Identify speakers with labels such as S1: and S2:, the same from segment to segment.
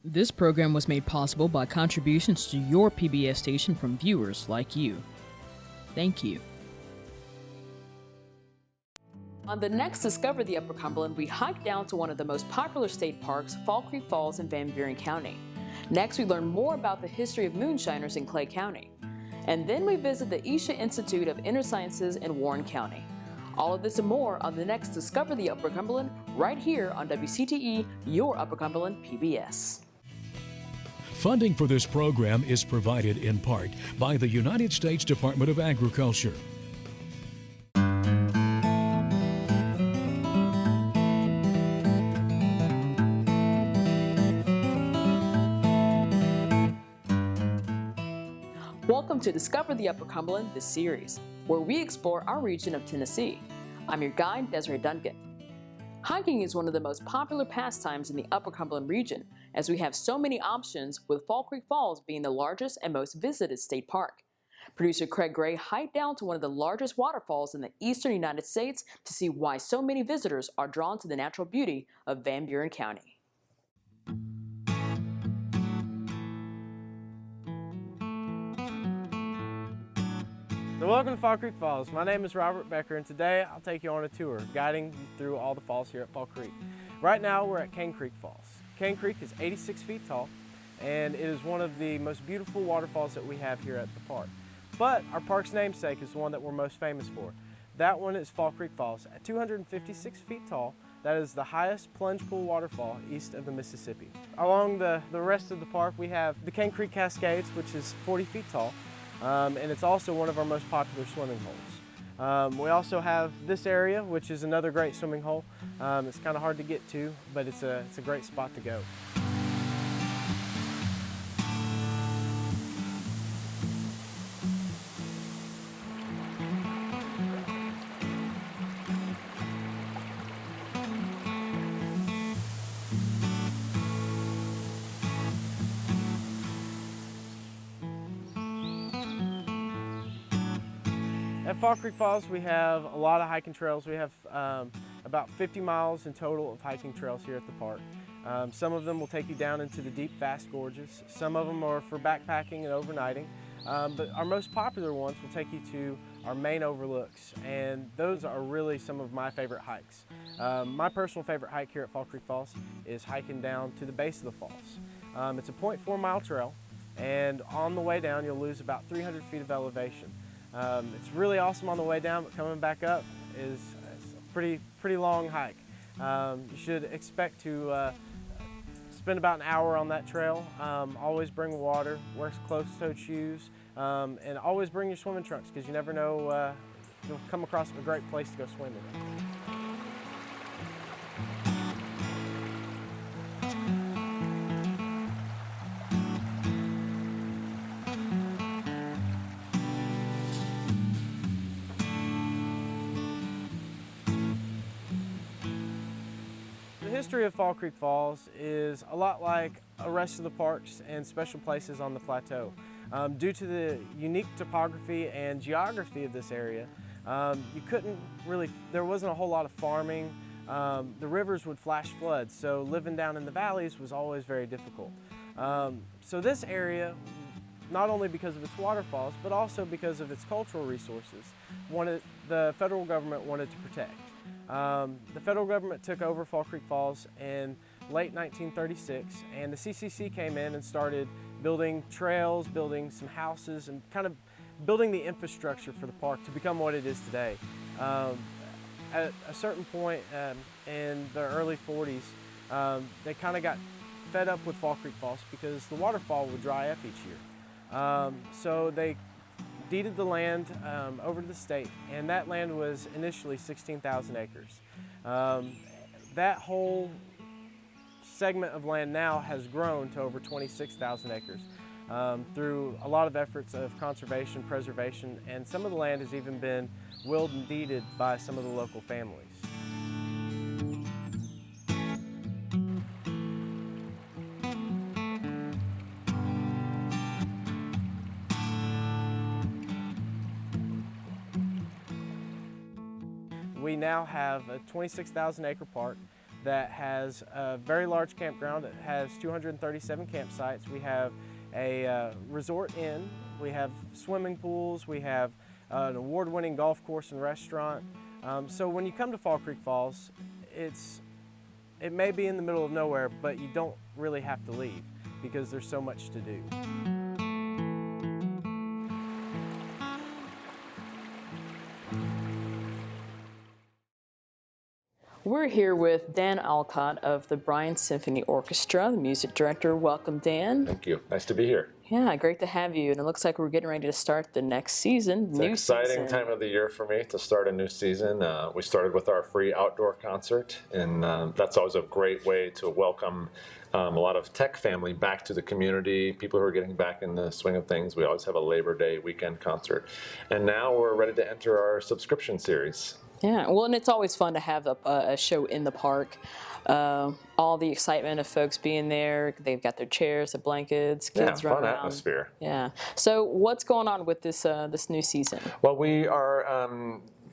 S1: This program was made possible by contributions to your PBS station from viewers like you. Thank you.
S2: On the next Discover the Upper Cumberland, we hike down to one of the most popular state parks, Fall Creek Falls in Van Buren County. Next, we learn more about the history of moonshiners in Clay County. And then we visit the Isha Institute of Inner-Sciences in Warren County. All of this and more on the next Discover the Upper Cumberland, right here on WCTE, your Upper Cumberland PBS.
S3: Funding for this program is provided in part by the United States Department of Agriculture.
S2: Welcome to Discover the Upper Cumberland, the series, where we explore our region of Tennessee. I'm your guide, Desiree Duncan. Hiking is one of the most popular pastimes in the Upper Cumberland region, as we have so many options, with Fall Creek Falls being the largest and most visited state park. Producer Craig Gray hiked down to one of the largest waterfalls in the eastern United States to see why so many visitors are drawn to the natural beauty of Van Buren County.
S4: So welcome to Fall Creek Falls. My name is Robert Becker, and today I'll take you on a tour, guiding you through all the falls here at Fall Creek. Right now we're at Cane Creek Falls. Cane Creek is 86 feet tall, and it is one of the most beautiful waterfalls that we have here at the park. But our park's namesake is the one that we're most famous for. That one is Fall Creek Falls. At 256 feet tall, that is the highest plunge pool waterfall east of the Mississippi. Along the rest of the park, we have the Cane Creek Cascades, which is 40 feet tall. And it's also one of our most popular swimming holes. We also have this area, which is another great swimming hole. It's kind of hard to get to, but it's a great spot to go. At Fall Creek Falls, we have a lot of hiking trails. We have about 50 miles in total of hiking trails here at the park. Some of them will take you down into the deep, vast gorges. Some of them are for backpacking and overnighting. But our most popular ones will take you to our main overlooks, and those are really some of my favorite hikes. My personal favorite hike here at Fall Creek Falls is hiking down to the base of the falls. It's a 0.4 mile trail, and on the way down you'll lose about 300 feet of elevation. It's really awesome on the way down, but coming back up is a pretty long hike. You should expect to spend about an hour on that trail. Always bring water, wear closed-toed shoes, and always bring your swimming trunks, because you never know, you'll come across a great place to go swimming. The history of Fall Creek Falls is a lot like the rest of the parks and special places on the plateau. Due to the unique topography and geography of this area, there wasn't a whole lot of farming. The rivers would flash floods, so living down in the valleys was always very difficult. So this area, not only because of its waterfalls, but also because of its cultural resources, the federal government wanted to protect. The federal government took over Fall Creek Falls in late 1936, and the CCC came in and started building trails, building some houses, and kind of building the infrastructure for the park to become what it is today. At a certain point in the early 40s, they kind of got fed up with Fall Creek Falls because the waterfall would dry up each year. So they deeded the land over to the state, and that land was initially 16,000 acres. That whole segment of land now has grown to over 26,000 acres through a lot of efforts of conservation, preservation, and some of the land has even been willed and deeded by some of the local families. We now have a 26,000 acre park that has a very large campground. It has 237 campsites. We have a resort inn. We have swimming pools. We have an award-winning golf course and restaurant. So when you come to Fall Creek Falls, it may be in the middle of nowhere, but you don't really have to leave because there's so much to do.
S2: We're here with Dan Alcott of the Buren Symphony Orchestra, the music director. Welcome, Dan.
S5: Thank you. Nice to be here.
S2: Yeah, great to have you. And it looks like we're getting ready to start the next season.
S5: It's an exciting time of the year for me to start a new season. We started with our free outdoor concert, and that's always a great way to welcome a lot of tech family back to the community, people who are getting back in the swing of things. We always have a Labor Day weekend concert. And now we're ready to enter our subscription series.
S2: Yeah, well, and it's always fun to have a show in the park. All the excitement of folks being there. They've got their chairs, the blankets, kids running around.
S5: Fun atmosphere.
S2: Yeah. So what's going on with this this new season?
S5: Well, we are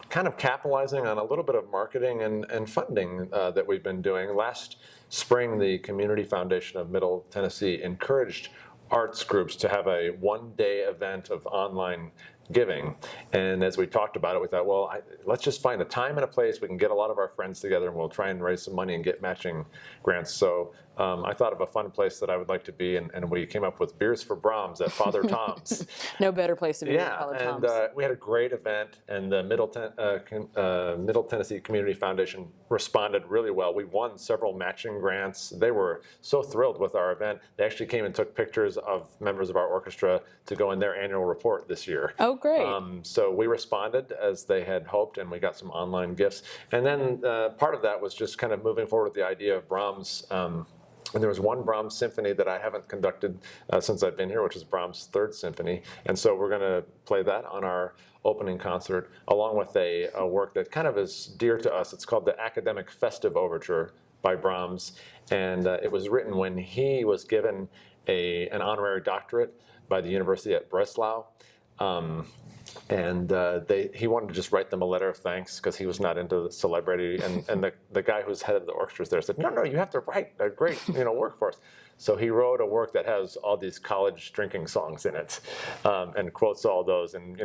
S5: kind of capitalizing on a little bit of marketing and funding that we've been doing. Last spring, the Community Foundation of Middle Tennessee encouraged arts groups to have a one-day event of online giving. And as we talked about it, we thought, well, let's just find a time and a place we can get a lot of our friends together, and we'll try and raise some money and get matching grants. So I thought of a fun place that I would like to be, and we came up with Beers for Brahms at Father Tom's.
S2: No better place to be than
S5: Yeah,
S2: Father
S5: and
S2: Tom's.
S5: we had a great event, and the Middle Tennessee Community Foundation responded really well. We won several matching grants. They were so thrilled with our event. They actually came and took pictures of members of our orchestra to go in their annual report this year.
S2: Oh, great.
S5: So we responded as they had hoped, and we got some online gifts. And then part of that was just kind of moving forward with the idea of Brahms. And there was one Brahms symphony that I haven't conducted since I've been here, which is Brahms' Third Symphony. And so we're going to play that on our opening concert, along with a work that kind of is dear to us. It's called the Academic Festive Overture by Brahms. And it was written when he was given an honorary doctorate by the University at Breslau. He wanted to just write them a letter of thanks because he was not into celebrity. And the guy who's head of the orchestra there said, no, you have to write a great work for us. So he wrote a work that has all these college drinking songs in it, and quotes all those, and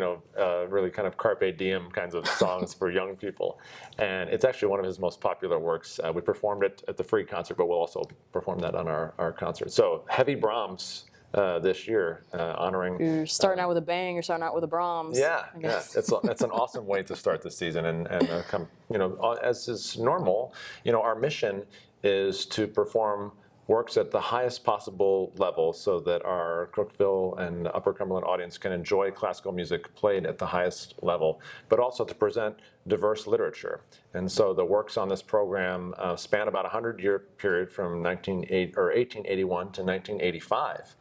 S5: really kind of carpe diem kinds of songs for young people. And it's actually one of his most popular works. We performed it at the free concert, but we'll also perform that on our concert. So heavy Brahms this year, honoring.
S2: You're starting out with a bang. You're starting out with a Brahms.
S5: Yeah, it's an awesome way to start the season, and as is normal, our mission is to perform works at the highest possible level so that our Crookville and Upper Cumberland audience can enjoy classical music played at the highest level, but also to present diverse literature. And so the works on this program span about a 100-year period from 1881 to 1985.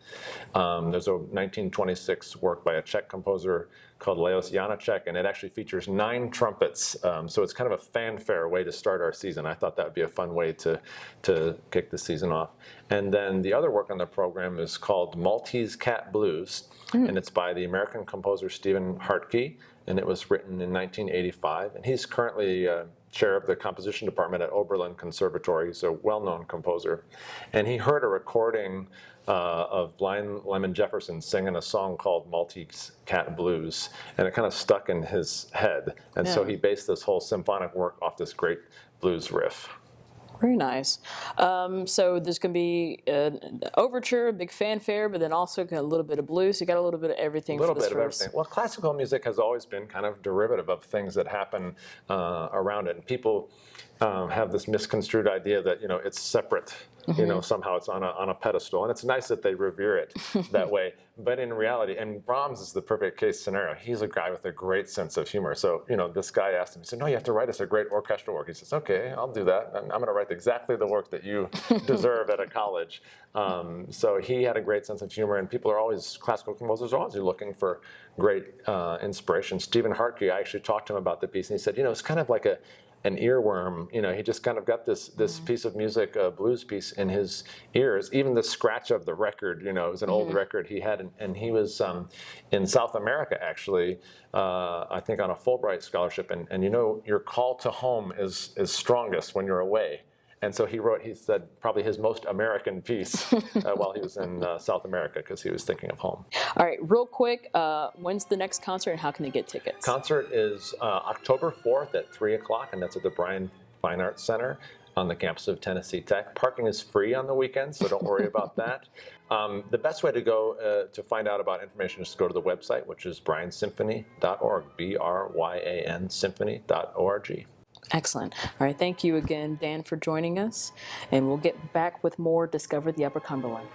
S5: There's a 1926 work by a Czech composer called Leos Janáček, and it actually features 9 trumpets. So it's kind of a fanfare way to start our season. I thought that would be a fun way to kick the season off. And then the other work on the program is called Maltese Cat Blues, and it's by the American composer Stephen Hartke, and it was written in 1985. And he's currently chair of the composition department at Oberlin Conservatory. He's a well-known composer. And he heard a recording of Blind Lemon Jefferson singing a song called Maltese Cat Blues, and it kind of stuck in his head. And so he based this whole symphonic work off this great blues riff.
S2: Very nice. So there's going to be an overture, a big fanfare, but then also got a little bit of blues. You got a little bit of everything. A little bit of everything.
S5: Well, classical music has always been kind of derivative of things that happen around it, and people have this misconstrued idea that it's separate. Somehow it's on a pedestal, and it's nice that they revere it that way. But in reality, and Brahms is the perfect case scenario. He's a guy with a great sense of humor. So this guy asked him. He said, "No, you have to write us a great orchestral work." He says, "Okay, I'll do that. I'm going to write exactly the work that you deserve at a college." So he had a great sense of humor, and classical composers are always looking for great inspiration. Stephen Hartke, I actually talked to him about the piece, and he said, it's kind of like an earworm. He just kind of got this piece of music, a blues piece, in his ears. Even the scratch of the record, it was an old record he had, and he was in South America actually, I think on a Fulbright scholarship, and your call to home is strongest when you're away. And so he said probably his most American piece while he was in South America, because he was thinking of home.
S2: All right, real quick, when's the next concert and how can they get tickets?
S5: Concert is October 4th at 3 o'clock, and that's at the Bryan Fine Arts Center on the campus of Tennessee Tech. Parking is free on the weekends, so don't worry about that. The best way to go to find out about information is to go to the website, which is bryansymphony.org, BRYAN symphony.org.
S2: Excellent. All right, thank you again, Dan, for joining us, and we'll get back with more Discover the Upper Cumberland.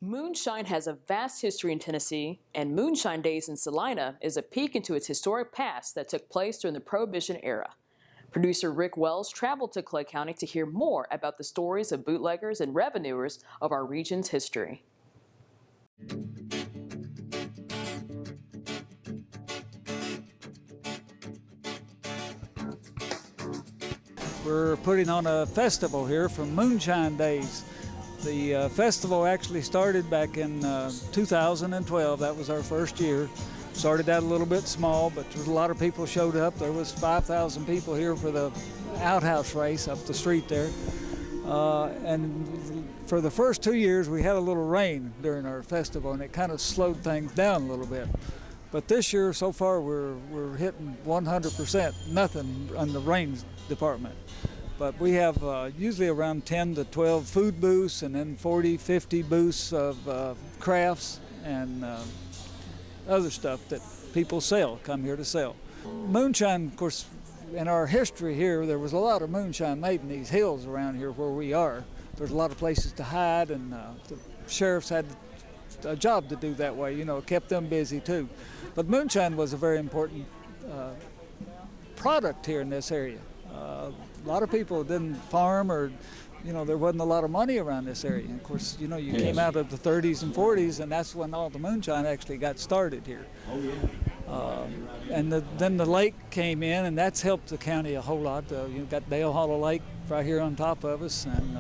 S2: Moonshine has a vast history in Tennessee, and Moonshine Days in Salina is a peek into its historic past that took place during the Prohibition era. Producer Rick Wells traveled to Clay County to hear more about the stories of bootleggers and revenuers of our region's history.
S6: We're putting on a festival here from Moonshine Days. The festival actually started back in 2012. That was our first year. Started out a little bit small, but there was a lot of people showed up. There was 5,000 people here for the outhouse race up the street there. And for the first 2 years, we had a little rain during our festival, and it kind of slowed things down a little bit. But this year, so far, we're hitting 100%, nothing on the rain department. But we have usually around 10 to 12 food booths, and then 40, 50 booths of crafts and other stuff that people come here to sell. Moonshine, of course, in our history here, there was a lot of moonshine made in these hills around here where we are. There's a lot of places to hide, and the sheriffs had a job to do that way, you know, it kept them busy too. But moonshine was a very important product here in this area. A lot of people didn't farm, or, you know, there wasn't a lot of money around this area. And of course, you know, you came out of the 30s and 40s, and that's when all the moonshine actually got started here. And then the lake came in, and that's helped the county a whole lot. You've got Dale Hollow Lake right here on top of us, and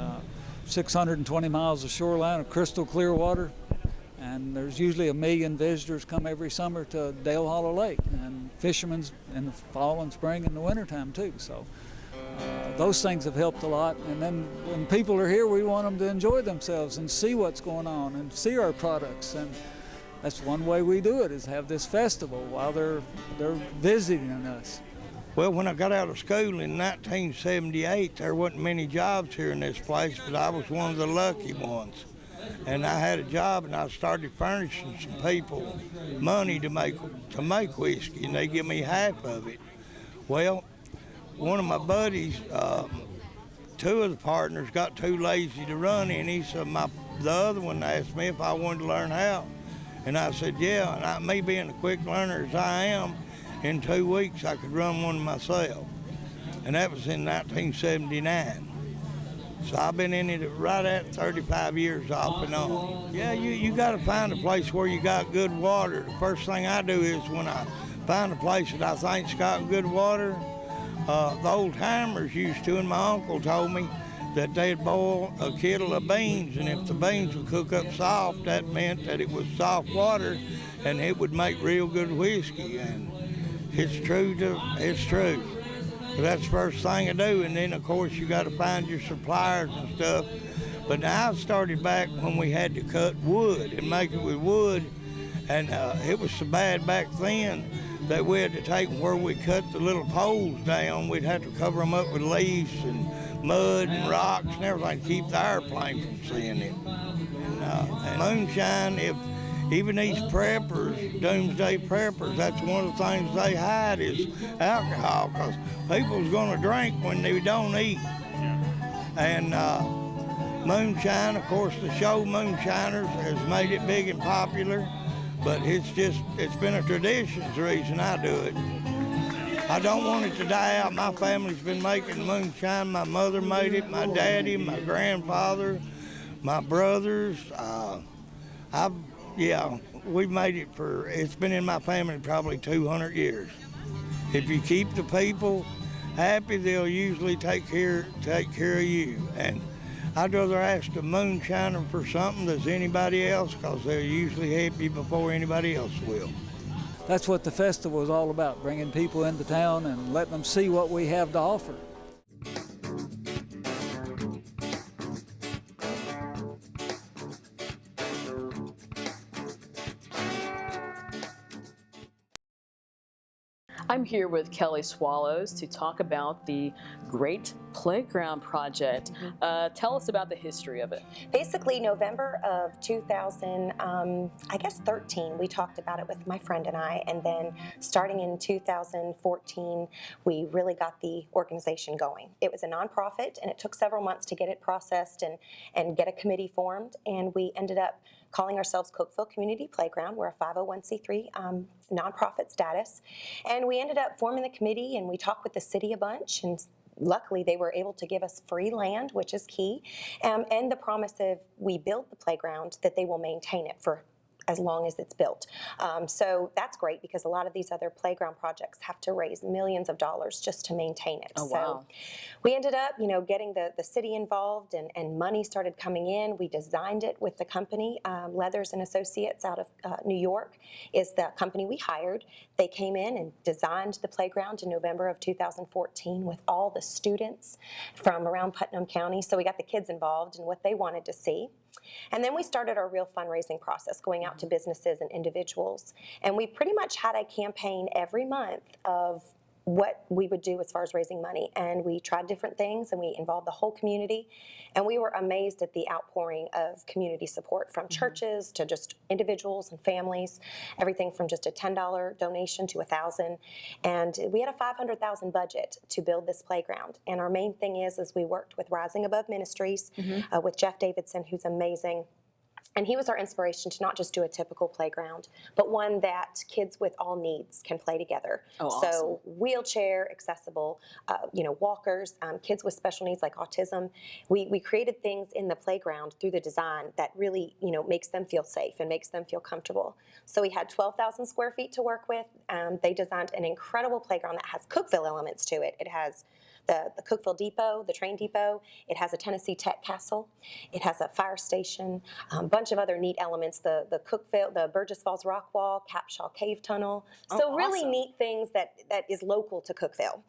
S6: 620 miles of shoreline of crystal clear water. And there's usually 1 million visitors come every summer to Dale Hollow Lake, and fishermen in the fall and spring and the wintertime too. So those things have helped a lot. And then when people are here, we want them to enjoy themselves and see what's going on and see our products. And that's one way we do it, is have this festival while they're visiting us.
S7: Well, when I got out of school in 1978, there wasn't many jobs here in this place, but I was one of the lucky ones. And I had a job, and I started furnishing some people money to make whiskey, and they give me half of it. Well, one of my buddies, 2 of the partners got too lazy to run any, so the other one asked me if I wanted to learn how. And I said, yeah, and me being a quick learner as I am, in 2 weeks I could run one myself. And that was in 1979. So I've been in it right at 35 years off and on. Yeah, you got to find a place where you got good water. The first thing I do is when I find a place that I think's got good water, the old timers used to, and my uncle told me that they'd boil a kettle of beans, and if the beans would cook up soft, that meant that it was soft water, and it would make real good whiskey. And it's true. But that's the first thing I do, and then of course you got to find your suppliers and stuff. But now I started back when we had to cut wood and make it with wood, and it was so bad back then that we had to take where we cut the little poles down, we'd have to cover them up with leaves and mud and rocks and everything to keep the airplane from seeing it. And moonshine, even these preppers, doomsday preppers, that's one of the things they hide is alcohol, because people's going to drink when they don't eat. And moonshine, of course, the show Moonshiners has made it big and popular, but it's been a tradition, is the reason I do it. I don't want it to die out. My family's been making moonshine. My mother made it, my daddy, my grandfather, my brothers. We've made it it's been in my family probably 200 years. If you keep the people happy, they'll usually take care of you. And I'd rather ask the moonshiner for something than anybody else, because they'll usually help you before anybody else will.
S6: That's what the festival is all about, bringing people into town and letting them see what we have to offer.
S2: I'm here with Kelly Swallows to talk about the Great Playground Project. Tell us about the history of it.
S8: Basically, November of 2013, we talked about it with my friend and I, and then starting in 2014, we really got the organization going. It was a nonprofit, and it took several months to get it processed and get a committee formed, and we ended up calling ourselves Cookeville Community Playground. We're a 501c3 nonprofit status. And we ended up forming the committee, and we talked with the city a bunch, and luckily they were able to give us free land, which is key, and the promise of we build the playground that they will maintain it for as long as it's built. So that's great, because a lot of these other playground projects have to raise millions of dollars just to maintain it.
S2: Oh,
S8: so
S2: wow.
S8: We ended up, getting the city involved, and money started coming in. We designed it with the company, Leathers and Associates out of New York is the company we hired. They came in and designed the playground in November of 2014 with all the students from around Putnam County. So we got the kids involved in what they wanted to see. And then we started our real fundraising process, going out to businesses and individuals. And we pretty much had a campaign every month of what we would do as far as raising money. And we tried different things, and we involved the whole community. And we were amazed at the outpouring of community support from churches to just individuals and families, everything from just a $10 donation to $1,000. And we had a $500,000 budget to build this playground. And our main thing is we worked with Rising Above Ministries, with Jeff Davidson, who's amazing. And he was our inspiration to not just do a typical playground, but one that kids with all needs can play together.
S2: Oh,
S8: so
S2: awesome.
S8: Wheelchair accessible, walkers, kids with special needs like autism. We created things in the playground through the design that really, makes them feel safe and makes them feel comfortable. So we had 12,000 square feet to work with. They designed an incredible playground that has Cookeville elements to it. It has the Cookeville Depot, the train depot. It has a Tennessee Tech Castle. It has a fire station, a bunch of other neat elements, the Cookeville, the Burgess Falls Rock Wall, Capshaw Cave Tunnel. So really
S2: awesome.
S8: neat things that is local to Cookeville.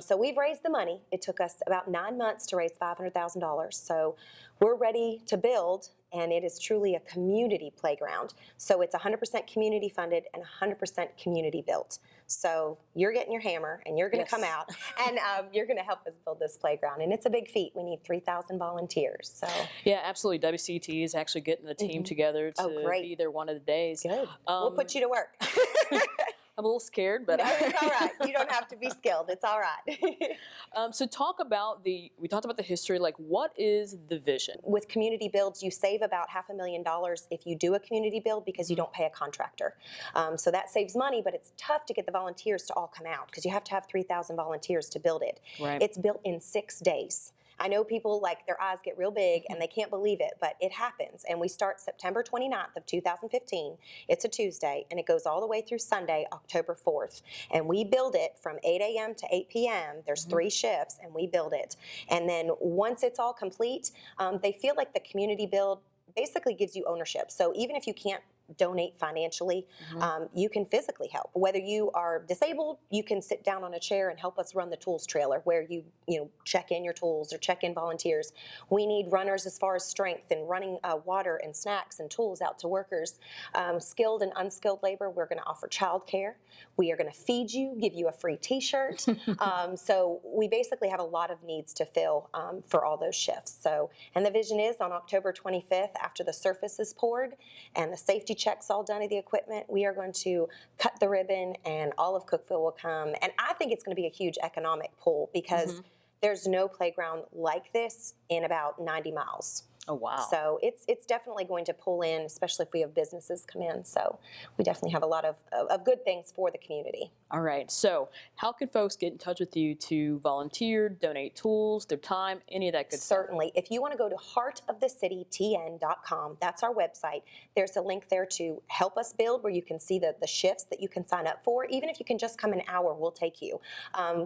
S8: So we've raised the money. It took us about 9 months to raise $500,000. So we're ready to build, and it is truly a community playground. So it's 100% community funded and 100% community built. So you're getting your hammer, and you're going to come out, and you're going to help us build this playground. And it's a big feat. We need 3,000 volunteers. So
S2: Yeah, absolutely. WCTE is actually getting the team together to be there one of the days.
S8: good. We'll put you to work.
S2: I'm a little scared, but
S8: No, it's all right. You don't have to be skilled. It's all right.
S2: So we talked about the history, like what is the vision?
S8: With community builds, you save about $500,000 if you do a community build because you don't pay a contractor. So that saves money, but it's tough to get the volunteers to all come out because you have to have 3,000 volunteers to build it.
S2: Right.
S8: It's built in 6 days. I know people, their eyes get real big and they can't believe it, but it happens. And we start September 29th of 2015. It's a Tuesday, and it goes all the way through Sunday, October 4th. And we build it from 8 a.m. to 8 p.m. There's 3 shifts, and we build it. And then once it's all complete, they feel like the community build basically gives you ownership. So even if you can't donate financially, you can physically help. Whether you are disabled, you can sit down on a chair and help us run the tools trailer where you check in your tools or check in volunteers. We need runners as far as strength and running water and snacks and tools out to workers. Skilled and unskilled labor, we're going to offer childcare. We are going to feed you, give you a free t-shirt. So we basically have a lot of needs to fill for all those shifts. So, and the vision is on October 25th, after the surface is poured and the safety checks all done of the equipment, we are going to cut the ribbon, and all of Cookeville will come. And I think it's going to be a huge economic pull because there's no playground like this in about 90 miles.
S2: Oh, wow.
S8: So it's definitely going to pull in, especially if we have businesses come in. So we definitely have a lot of good things for the community.
S2: All right. So how can folks get in touch with you to volunteer, donate tools, their time, any of that good stuff?
S8: Certainly. If you want to go to heartofthecitytn.com, that's our website. There's a link there to help us build where you can see the shifts that you can sign up for. Even if you can just come an hour, we'll take you.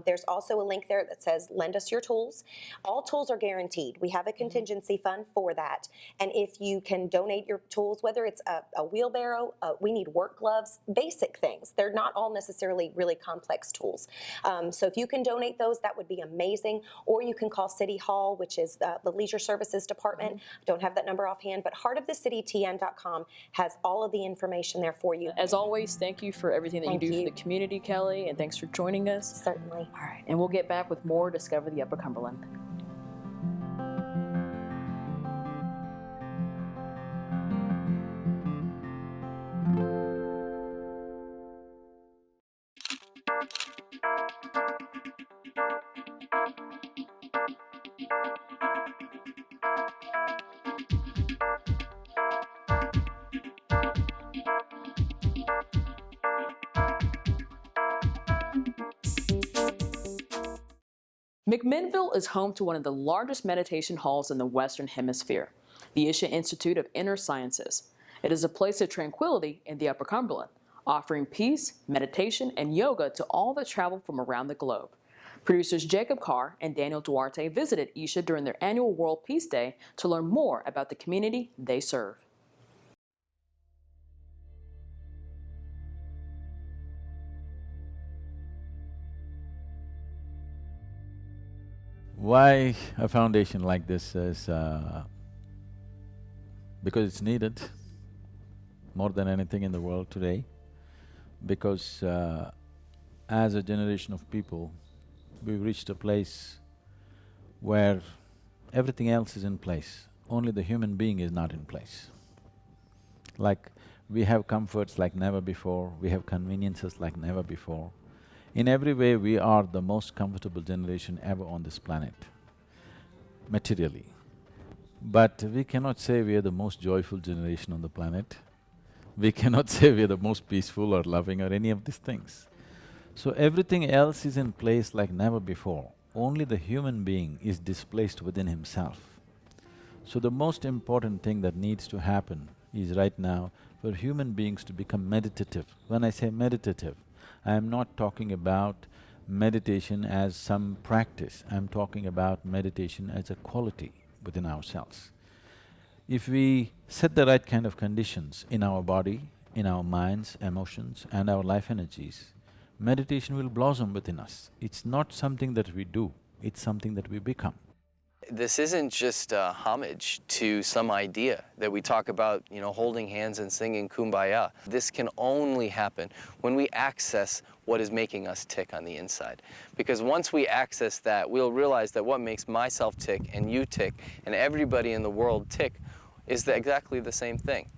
S8: There's also a link there that says lend us your tools. All tools are guaranteed. We have a contingency fund for that. And if you can donate your tools, whether it's a wheelbarrow, we need work gloves, basic things. They're not all necessarily really complex tools. So if you can donate those, that would be amazing. Or you can call City Hall, which is the Leisure Services Department. Don't have that number offhand, but heartofthecitytn.com has all of the information there for you.
S2: As always, thank you for everything that you do for the community, Kelly, and thanks for joining us.
S8: Certainly.
S2: All right, and we'll get back with more Discover the Upper Cumberland. McMinnville is home to one of the largest meditation halls in the Western Hemisphere, the Isha Institute of Inner-Sciences. It is a place of tranquility in the Upper Cumberland, offering peace, meditation, and yoga to all that travel from around the globe. Producers Jacob Carr and Daniel Duarte visited Isha during their annual World Peace Day to learn more about the community they serve.
S9: Why a foundation like this is because it's needed more than anything in the world today, because as a generation of people, we've reached a place where everything else is in place, only the human being is not in place. Like, we have comforts like never before, we have conveniences like never before. In every way, we are the most comfortable generation ever on this planet, materially. But we cannot say we are the most joyful generation on the planet. We cannot say we are the most peaceful or loving or any of these things. So everything else is in place like never before. Only the human being is displaced within himself. So the most important thing that needs to happen is right now for human beings to become meditative. When I say meditative, I am not talking about meditation as some practice, I'm talking about meditation as a quality within ourselves. If we set the right kind of conditions in our body, in our minds, emotions and our life energies, meditation will blossom within us. It's not something that we do, it's something that we become.
S10: This isn't just homage to some idea that we talk about, you know, holding hands and singing Kumbaya. This can only happen when we access what is making us tick on the inside. Because once we access that, we'll realize that what makes myself tick and you tick and everybody in the world tick is exactly the same thing.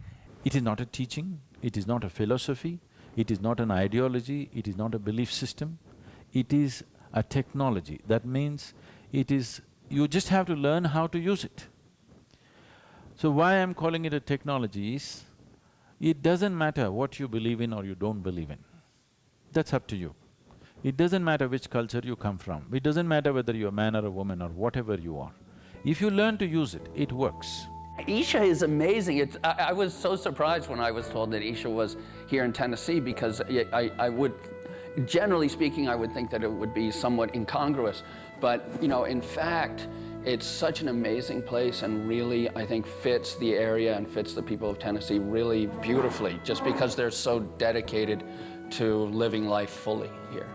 S9: It is not a teaching, it is not a philosophy, it is not an ideology, it is not a belief system, it is a technology. That means it is… you just have to learn how to use it. So why I'm calling it a technology is, it doesn't matter what you believe in or you don't believe in. That's up to you. It doesn't matter which culture you come from, it doesn't matter whether you're a man or a woman or whatever you are. If you learn to use it, it works.
S11: Isha is amazing. I was so surprised when I was told that Isha was here in Tennessee, because I would… generally speaking, I would think that it would be somewhat incongruous. But, you know, in fact, it's such an amazing place and really, I think, fits the area and fits the people of Tennessee really beautifully, just because they're so dedicated to living life fully here.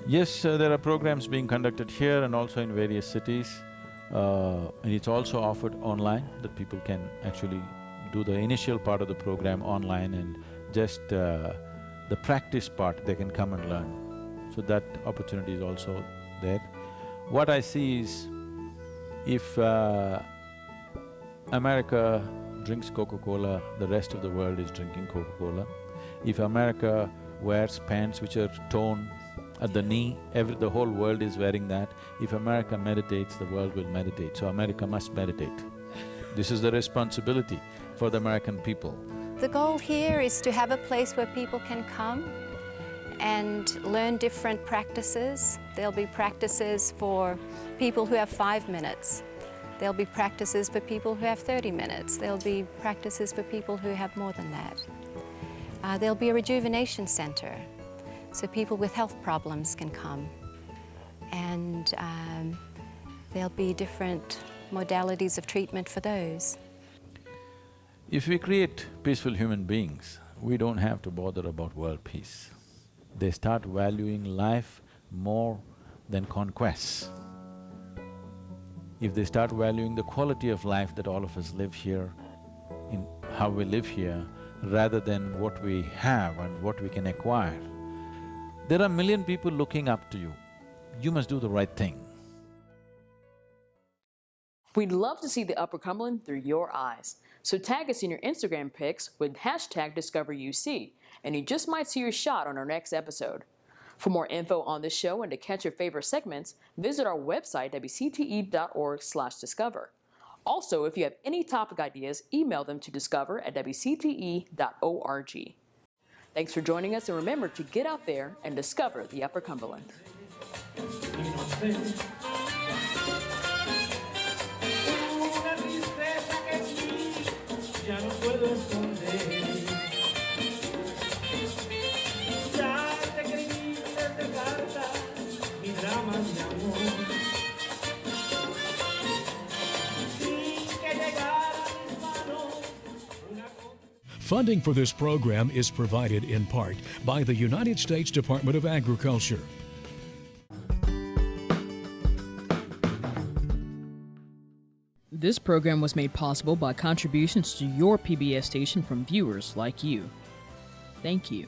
S9: Yes, there are programs being conducted here and also in various cities. And it's also offered online, that people can actually do the initial part of the program online, and just the practice part they can come and learn. So that opportunity is also there. What I see is, if America drinks Coca-Cola, the rest of the world is drinking Coca-Cola. If America wears pants which are torn at the knee, the whole world is wearing that. If America meditates, the world will meditate, so America must meditate. This is the responsibility for the American people.
S12: The goal here is to have a place where people can come and learn different practices. There'll be practices for people who have 5 minutes. There'll be practices for people who have 30 minutes. There'll be practices for people who have more than that. There'll be a rejuvenation center, so people with health problems can come. And there'll be different modalities of treatment for those.
S9: If we create peaceful human beings, we don't have to bother about world peace. They start valuing life more than conquests. If they start valuing the quality of life that all of us live here, in how we live here, rather than what we have and what we can acquire, there are a million people looking up to you. You must do the right thing.
S2: We'd love to see the Upper Cumberland through your eyes. So tag us in your Instagram pics with #DiscoverUC, and you just might see your shot on our next episode. For more info on this show and to catch your favorite segments, visit our website, wcte.org/discover. Also, if you have any topic ideas, email them to discover@wcte.org. Thanks for joining us, and remember to get out there and discover the Upper Cumberland.
S13: Ya no puedo esconder. Ya te escribí desde carta mi drama de amor. Sin que llegara a mis manos una
S3: Funding for this program is provided in part by the United States Department of Agriculture.
S1: This program was made possible by contributions to your PBS station from viewers like you. Thank you.